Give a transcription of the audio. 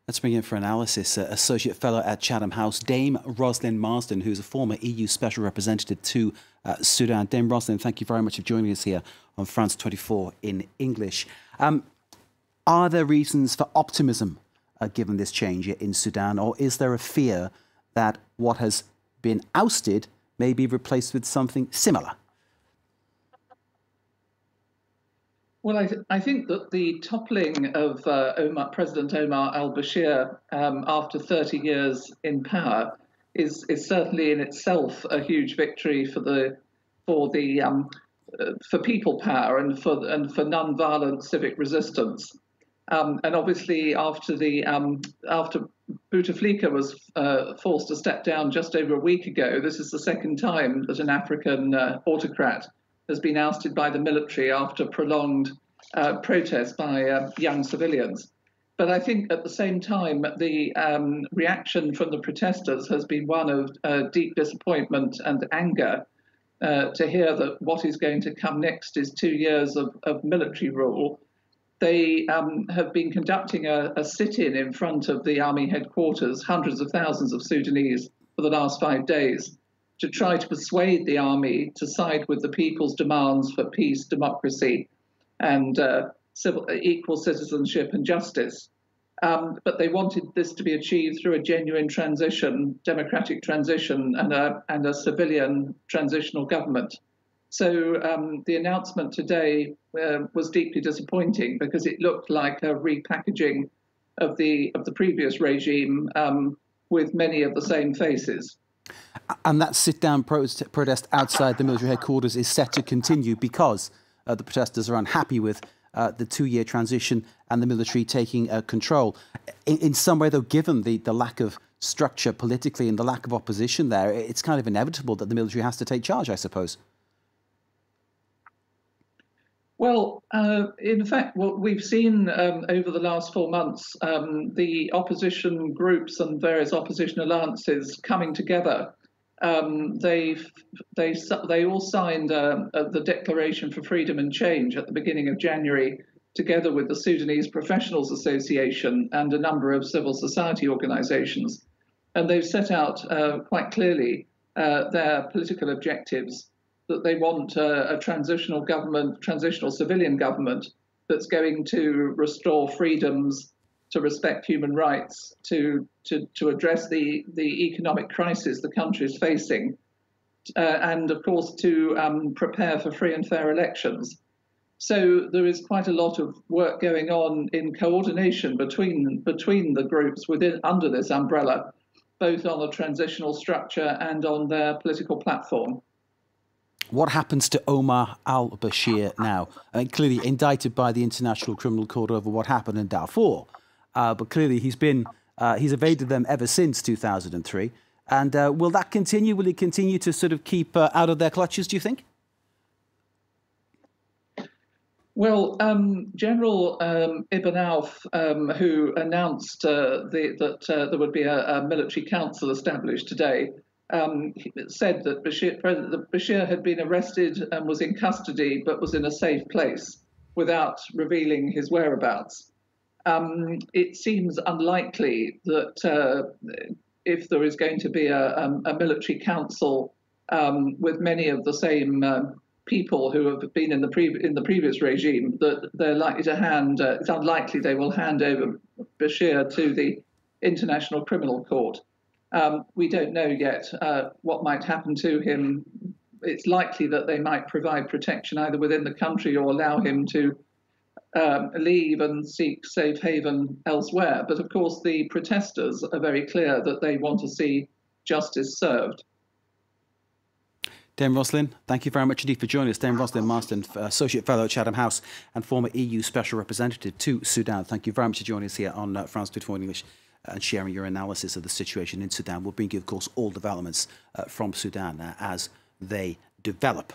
Let's bring in for analysis Associate Fellow at Chatham House, Dame Roslyn Marsden, who's a former EU Special Representative to Sudan. Dame Roslyn, thank you very much for joining us here on France 24 in English. Are there reasons for optimism given this change in Sudan, or is there a fear that what has been ousted may be replaced with something similar? Well, I think that the toppling of President Omar al-Bashir after 30 years in power is certainly in itself a huge victory for people power and for non-violent civic resistance. And obviously, after Bouteflika was forced to step down just over a week ago, this is the second time that an African autocrat has been ousted by the military after prolonged protest by young civilians. But I think at the same time, the reaction from the protesters has been one of deep disappointment and anger to hear that what is going to come next is 2 years of military rule. They have been conducting a sit-in in front of the army headquarters, hundreds of thousands of Sudanese, for the last 5 days, to try to persuade the army to side with the people's demands for peace, democracy, and equal citizenship and justice. But they wanted this to be achieved through a genuine transition, democratic transition, and a civilian transitional government. So the announcement today was deeply disappointing because it looked like a repackaging of the previous regime with many of the same faces. And that sit-down protest outside the military headquarters is set to continue because the protesters are unhappy with the 2-year transition and the military taking control. In some way, though, given the lack of structure politically and the lack of opposition there, it's kind of inevitable that the military has to take charge, I suppose. Well, in fact, what we've seen over the last 4 months, the opposition groups and various opposition alliances coming together. They all signed the Declaration for Freedom and Change at the beginning of January, together with the Sudanese Professionals Association and a number of civil society organizations. And they've set out quite clearly their political objectives, that they want a transitional government, transitional civilian government that's going to restore freedoms, to respect human rights, to address the economic crisis the country is facing, and of course to prepare for free and fair elections. So there is quite a lot of work going on in coordination between the groups under this umbrella, both on the transitional structure and on their political platform. What happens to Omar al-Bashir now? I mean, clearly indicted by the International Criminal Court over what happened in Darfur, but clearly he's evaded them ever since 2003. And will that continue? Will he continue to sort of keep out of their clutches, do you think? Well, General Ibn Auf, who announced that there would be a military council established today, said that President Bashir had been arrested and was in custody, but was in a safe place without revealing his whereabouts. It seems unlikely that if there is going to be a military council with many of the same people who have been in the previous regime, that they're likely to it's unlikely they will hand over Bashir to the International Criminal Court. We don't know yet what might happen to him. It's likely that they might provide protection either within the country or allow him to leave and seek safe haven elsewhere. But of course, the protesters are very clear that they want to see justice served. Dame Roslyn, thank you very much indeed for joining us. Dame Roslyn Marsden, Associate Fellow at Chatham House and former EU Special Representative to Sudan. Thank you very much for joining us here on France 24 in English and sharing your analysis of the situation in Sudan. We'll bring you, of course, all developments from Sudan as they develop.